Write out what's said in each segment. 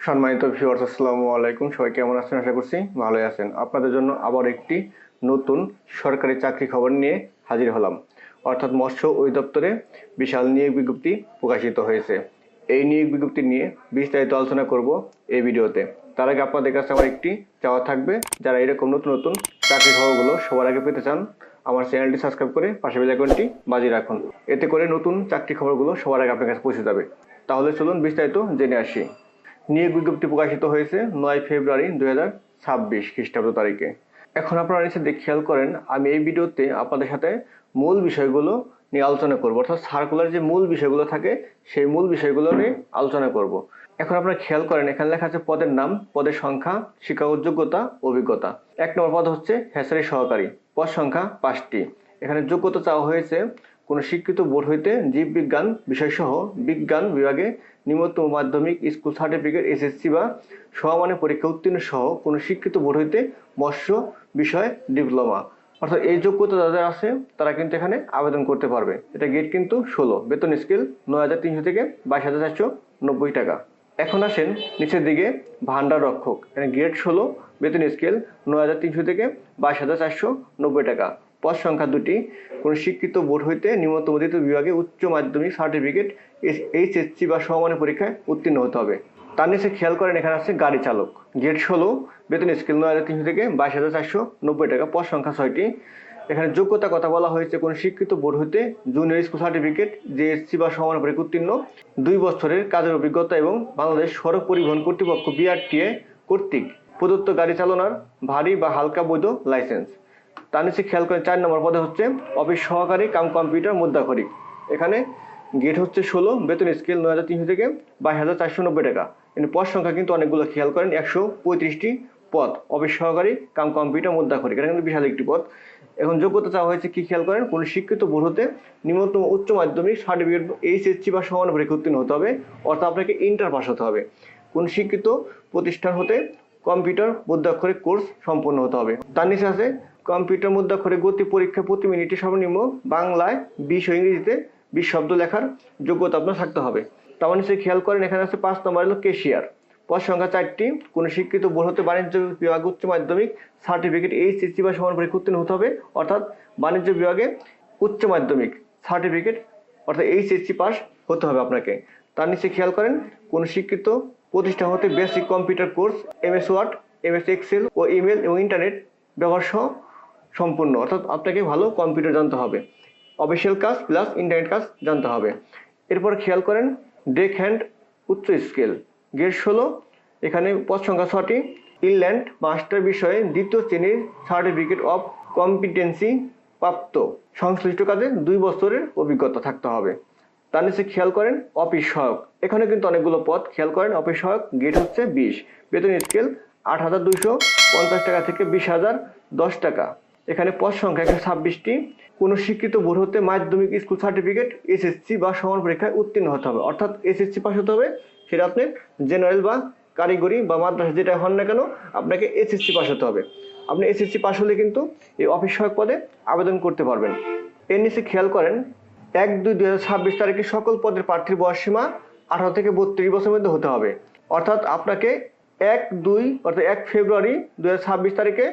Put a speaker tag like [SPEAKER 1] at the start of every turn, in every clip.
[SPEAKER 1] সম্মানিত ভিউয়ার্স, আসসালামু আলাইকুম। সবাই কেমন আছেন? আশা করছি ভালোই আছেন। আপনাদের জন্য আবার একটি নতুন সরকারি চাকরি খবর নিয়ে হাজির হলাম। অর্থাৎ মৎস্য অধিদপ্তরে বিশাল নিয়োগ বিজ্ঞপ্তি প্রকাশিত হয়েছে। এই নিয়োগ বিজ্ঞপ্তি নিয়ে বিস্তারিত আলোচনা করব এই ভিডিওতে। তার আগে আপনাদের কাছে আমার একটি চাওয়া থাকবে, যারা এরকম নতুন নতুন চাকরি খবরগুলো সবার আগে পেতে চান, আমার চ্যানেলটি সাবস্ক্রাইব করে পাশে বেল আইকনটি বাজিয়ে রাখুন। এতে করে নতুন চাকরি খবরগুলো সবার আগে আপনার কাছে পৌঁছে যাবে। তাহলে চলুন বিস্তারিত জেনে আসি। নিয়োগ বিজ্ঞপ্তি প্রকাশিত হয়েছে 9 ফেব্রুয়ারি 2026 খ্রিস্টাব্দ তারিখে। এখন আপনারা নিচে খেয়াল করেন, আমি এই ভিডিওতে আপনাদের সাথে মূল বিষয়গুলো নিয়ে আলোচনা করব। অর্থাৎ সার্কুলার যে মূল বিষয়গুলো থাকে সেই মূল বিষয়গুলো নিয়ে আলোচনা করব। এখন আপনারা খেয়াল করেন, এখানে লেখা আছে পদের নাম, পদের সংখ্যা, শিক্ষাগত যোগ্যতা, অভিজ্ঞতা। 1 নম্বর পদ হচ্ছে হ্যাচারি সহকারী, পদ সংখ্যা 5টি। এখানে যোগ্যতা চাওয়া হয়েছে কোনো স্বীকৃত বোর্ড হইতে জীববিজ্ঞান বিষয়সহ বিজ্ঞান বিভাগে নিম্নতম মাধ্যমিক স্কুল সার্টিফিকেট, এসএসসি বা সমমানের পরীক্ষা উত্তীর্ণ সহ কোনো স্বীকৃত বোর্ড হইতে মৎস্য বিষয় ডিপ্লোমা। অর্থাৎ এই যোগ্যতা যাদের আছে তারা কিন্তু এখানে আবেদন করতে পারবে। এটা গেট কিন্তু 16, বেতন স্কেল 9,300 থেকে 22,490 টাকা। এখন আসেন নিচের দিকে, ভান্ডার রক্ষক, এখানে গ্রেড 16, বেতন স্কেল 9,300 থেকে 22,490 টাকা। পদ সংখ্যা 2টি, কোনো স্বীকৃত বোর্ড হইতে নিম্নতম দ্বিতীয় বিভাগে উচ্চ মাধ্যমিক সার্টিফিকেট, এইচএসসি বা সমমানের পরীক্ষায় উত্তীর্ণ হতে হবে। তার নিচে খেয়াল করেন, এখানে আছে গাড়ি চালক, গ্রেড 16, বেতন স্কেল 9,300 থেকে 22,490 টাকা। পদ সংখ্যা 6টি। এখানে যোগ্যতা কথা বলা হয়েছে কোনো স্বীকৃত বোর্ড হইতে জুনিয়র স্কুল সার্টিফিকেট, জেএসসি বা সমান পরীক্ষা উত্তীর্ণ, 2 বছরের কাজের অভিজ্ঞতা এবং বাংলাদেশ সড়ক পরিবহন কর্তৃপক্ষ বিআরটিএ কর্তৃক প্রদত্ত গাড়ি চালানোর ভারী বা হালকা বৈধ লাইসেন্স। তার নিচে খেয়াল করেন 4 নম্বর পদে হচ্ছে অফিস সহকারী কাম কম্পিউটার মুদ্রাক্ষরিক। এখানে গেট হচ্ছে 16, বেতন স্কেল 9,300 থেকে 22,490 টাকা। কিন্তু পদ সংখ্যা কিন্তু অনেকগুলো, খেয়াল করেন 135টি পদ অফিস সহকারী কাম কম্পিউটার মুদ্রাক্ষরিক। এটা কিন্তু বিশাল একটি পদ। এখন যোগ্যতা চাওয়া হয়েছে কি, খেয়াল করেন কোনো স্বীকৃত বোর্ড হতে নিম্নতম উচ্চ মাধ্যমিক সার্টিফিকেট, এইচএসসি বা সমান পরীক্ষা উত্তীর্ণ হতে হবে। অর্থাৎ আপনাকে ইন্টার পাস হতে হবে। কোন স্বীকৃত প্রতিষ্ঠান হতে কম্পিউটার মুদ্রাক্ষরিক কোর্স সম্পন্ন হতে হবে। তার নিচে আছে কম্পিউটার মুদ্রাক্ষরিক গতি পরীক্ষা প্রতি মিনিটে সর্বনিম্ন বাংলায় 20 ও ইংরেজিতে 20 শব্দ লেখার যোগ্যতা আপনার থাকতে হবে। তার নিচে খেয়াল করেন, এখানে আছে 5 নম্বর হলো কেশিয়ার, পদ সংখ্যা 4টি, কোনো স্বীকৃত বোর্ড হতে বাণিজ্য বিভাগ উচ্চ মাধ্যমিক সার্টিফিকেট, এইচএসসি বা সমান পরীক্ষা উত্তীর্ণ হতে হবে। অর্থাৎ বাণিজ্য বিভাগে উচ্চ মাধ্যমিক সার্টিফিকেট অর্থাৎ এইচএসসি পাস হতে হবে আপনাকে। তার নিচে খেয়াল করেন কোনো স্বীকৃত প্রতিষ্ঠান হতে basic computer course, MS word, MS excel ও ইমেল এবং ইন্টারনেট ব্যবহার সহ সম্পূর্ণ। অর্থাৎ আপনাকে ভালো কম্পিউটার জানতে হবে, অফিসিয়াল কাজ প্লাস ইন্টারনেট কাজ জানতে হবে। এরপর খেয়াল করেন ডেক হ্যান্ড উচ্চ স্কেল, গ্রেড 16, এখানে পদ সংখ্যা 6টি, ইনল্যান্ড মাস্টার বিষয়ে 2য় শ্রেণীর সার্টিফিকেট অফ কম্পিটেন্সি প্রাপ্ত, সংশ্লিষ্ট কাজে 2 বছরের অভিজ্ঞতা থাকতে হবে। তার নিচে খেয়াল করেন অফিস সহায়ক, এখানে কিন্তু অনেকগুলো পদ, খেয়াল করেন অফিস সহায়ক, গেট হচ্ছে 20, বেতন স্কেল 8,250 টাকা থেকে 20,010 টাকা। এখানে পদ সংখ্যা 126টি, কোনো স্বীকৃত বোর্ড হতে মাধ্যমিক স্কুল সার্টিফিকেট, এসএসসি বা সমান পরীক্ষায় উত্তীর্ণ হতে হবে। অর্থাৎ এসএসসি পাস হতে হবে, সেটা আপনি জেনারেল বা কারিগরি বা মাদ্রাসা যেটা হন না কেন, আপনাকে এসএসসি পাস হতে হবে। আপনি এসএসসি পাস হলে কিন্তু এই অফিস সহায়ক পদে আবেদন করতে পারবেন। এর নিচে খেয়াল করেন 1/2/2026 তারিখে সকল পদের প্রার্থীর বয়সসীমা 18 থেকে 32 বছরের মধ্যে হতে হবে। অর্থাৎ আপনাকে 1 ফেব্রুয়ারি 2026 তারিখে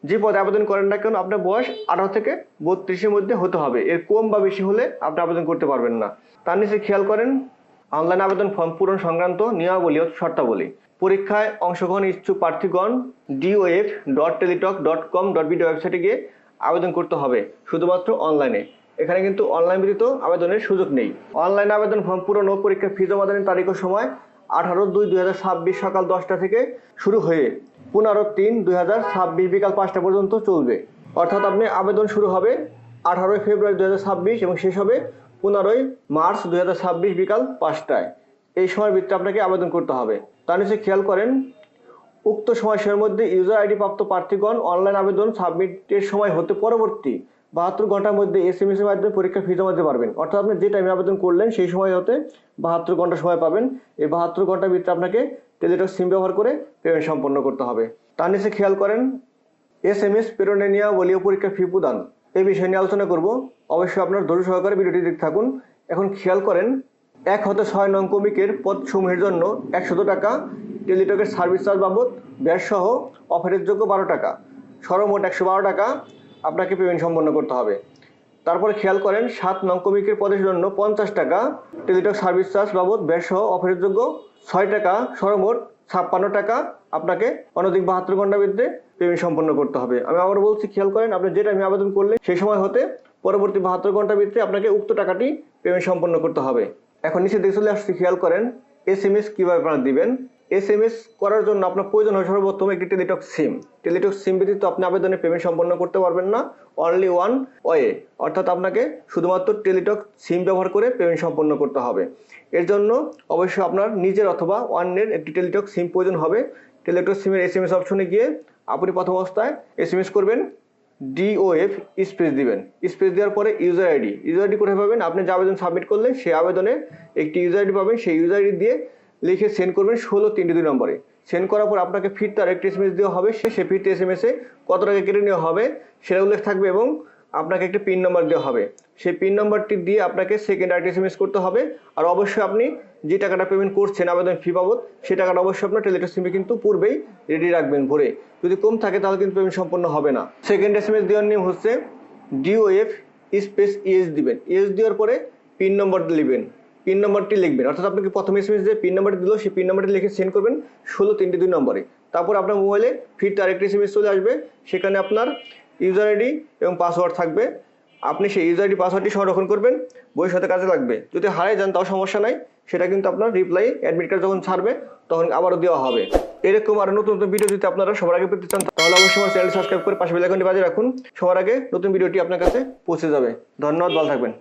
[SPEAKER 1] যে পদে আবেদন করেন না কেন, আপনার বয়স 18 থেকে 32-এর মধ্যে হতে হবে। এর কম বা বেশি হলে আপনি আবেদন করতে পারবেন না। তার নিচে খেয়াল করেন অনলাইন আবেদন ফর্ম পূরণ সংক্রান্ত নিয়মাবলী ও শর্তাবলী। পরীক্ষায় অংশগ্রহণ ইচ্ছুক প্রার্থীগণ dof.teletalk.com.bd ওয়েবসাইটে গিয়ে আবেদন করতে হবে, শুধুমাত্র অনলাইনে। এখানে কিন্তু অনলাইন ব্যতীত আবেদনের সুযোগ নেই। অনলাইন আবেদন ফর্ম পূরণ ও পরীক্ষার ফি জমাদানের তারিখ ও সময় 18/2/2026 সকাল 10টা থেকে শুরু হয়ে 15/3/2026 বিকাল 5টা পর্যন্ত চলবে। অর্থাৎ আপনি আবেদন শুরু হবে 18 ফেব্রুয়ারি 2026 এবং শেষ হবে 15 মার্চ 2026 বিকাল 5টায়। এই সময়ের ভিতরে আপনাকে আবেদন করতে হবে। তার নিচে খেয়াল করেন উক্ত সময়সীমার মধ্যে ইউজার আইডি প্রাপ্ত প্রার্থীগণ অনলাইন আবেদন সাবমিটের সময় হতে পরবর্তী 72 ঘন্টার মধ্যে এসএমএস এর মাধ্যমে পরীক্ষার ফি জমা দিতে পারবেন। অর্থাৎ আপনি যে টাইমে আবেদন করলেন সেই সময় হতে 72 ঘন্টা সময় পাবেন। এই 72 ঘন্টার ভিতরে আপনাকে টেলিটক সিম ব্যবহার করে পেমেন্ট সম্পন্ন করতে হবে। তার নিচে খেয়াল করেন এসএমএস প্রেরণের নিয়মাবলী ও পরীক্ষার ফি প্রদান, এই বিষয় নিয়ে আলোচনা করব। অবশ্যই আপনার ধৈর্য সহকারে ভিডিওটি দেখতে থাকুন। এখন খেয়াল করেন 1 হতে 6 নং ক্রমিকের পদসমূহের জন্য 100 টাকা টেলিটকের সার্ভিস চার্জ বাবদ ব্যাট সহ অফারের যোগ্য 12 টাকা, সর্বমোট 112 টাকা আপনাকে পেমেন্ট সম্পন্ন করতে হবে। তারপরে খেয়াল করেন 7 নং কমিকের পদের জন্য 50 টাকা, টেলিটক সার্ভিস চার্জ বাবদ ব্যাট সহ অফারের যোগ্য 6 টাকা, সর্বমোট 56 টাকা আপনাকে অনধিক 72 ঘন্টার ভিতরে পেমেন্ট সম্পন্ন করতে হবে। আমি আবার বলছি, খেয়াল করেন আপনি যে টাইমে আবেদন করলেন সেই সময় হতে পরবর্তী 72 ঘন্টার ভিতরে আপনাকে উক্ত টাকাটি পেমেন্ট সম্পন্ন করতে হবে। এখন নিচে দেখে চলে আসছি, খেয়াল করেন SMS কিভাবে আপনারা দিবেন। SMS করার জন্য আপনার প্রয়োজন হয় সর্বপ্রথম একটি টেলিটক সিম। টেলিটক সিম ব্যতীত আপনি আবেদনে পেমেন্ট সম্পন্ন করতে পারবেন না। অনলি ওয়ান ওয়ে, অর্থাৎ আপনাকে শুধুমাত্র টেলিটক সিম ব্যবহার করে পেমেন্ট সম্পন্ন করতে হবে। এর জন্য অবশ্যই আপনার নিজের অথবা অন্যের একটি টেলিটক সিম প্রয়োজন হবে। টেলিটক সিমের SMS অপশনে গিয়ে আপনি প্রথম অবস্থায় SMS করবেন, DOF স্পেস দিবেন। স্পেস দেওয়ার পরে ইউজার আইডি কোথায় পাবেন? আপনি যে আবেদন সাবমিট করলেন সেই আবেদনে একটি ইউজার আইডি পাবেন, সেই ইউজার আইডি দিয়ে লিখে সেন্ড করবেন 16-3-2 নম্বরে। সেন্ড করার পর আপনাকে ফিরতে আরেকটি SMS দেওয়া হবে, সে ফিরতে SMS এ কত টাকা কেটে নেওয়া হবে সেটা উল্লেখ থাকবে এবং আপনাকে একটা পিন নাম্বার দেওয়া হবে। সেই পিন নাম্বারটি দিয়ে আপনাকে সেকেন্ড আরেকটি SMS করতে হবে। আর অবশ্যই আপনি যে টাকাটা পেমেন্ট করছেন আবেদন ফি বাবদ, সেই টাকাটা অবশ্যই আপনার টেলিটক সিমে কিন্তু পূর্বেই রেডি রাখবেন ভরে। যদি কম থাকে তাহলে কিন্তু পেমেন্ট সম্পন্ন হবে না। সেকেন্ড SMS দেওয়ার নিয়ম হচ্ছে DOF স্পেস ES দিবেন। ES দেওয়ার পরে পিন নম্বর দিবেন, পিন নাম্বারটি লিখবেন। অর্থাৎ আপনাকে প্রথম SMS যে পিন নাম্বারটি দিল সেই পিন নাম্বারটি লিখে সেন্ড করবেন 16-3-2 নম্বরে। তারপর আপনার মোবাইলে ফিরতে আরেকটি SMS চলে আসবে, সেখানে আপনার ইউজার আইডি এবং পাসওয়ার্ড থাকবে। আপনি সেই ইউজার আইডি পাসওয়ার্ডটি সংরক্ষণ করবেন, বইয়ের সাথে কাজে লাগবে। যদি হারিয়ে যান তাও সমস্যা নাই, সেটা কিন্তু আপনার রিপ্লাই অ্যাডমিট কার্ড যখন ছাড়বে তখন আবারও দেওয়া হবে। এরকম আরো নতুন নতুন ভিডিও যদি আপনারা সবার আগে পেতে চান তাহলে অবশ্যই আমার চ্যানেল সাবস্ক্রাইব করে পাশে বেল আইকনটি বাজিয়ে রাখুন। সবার আগে নতুন ভিডিওটি আপনার কাছে পৌঁছে যাবে। ধন্যবাদ, ভালো থাকবেন।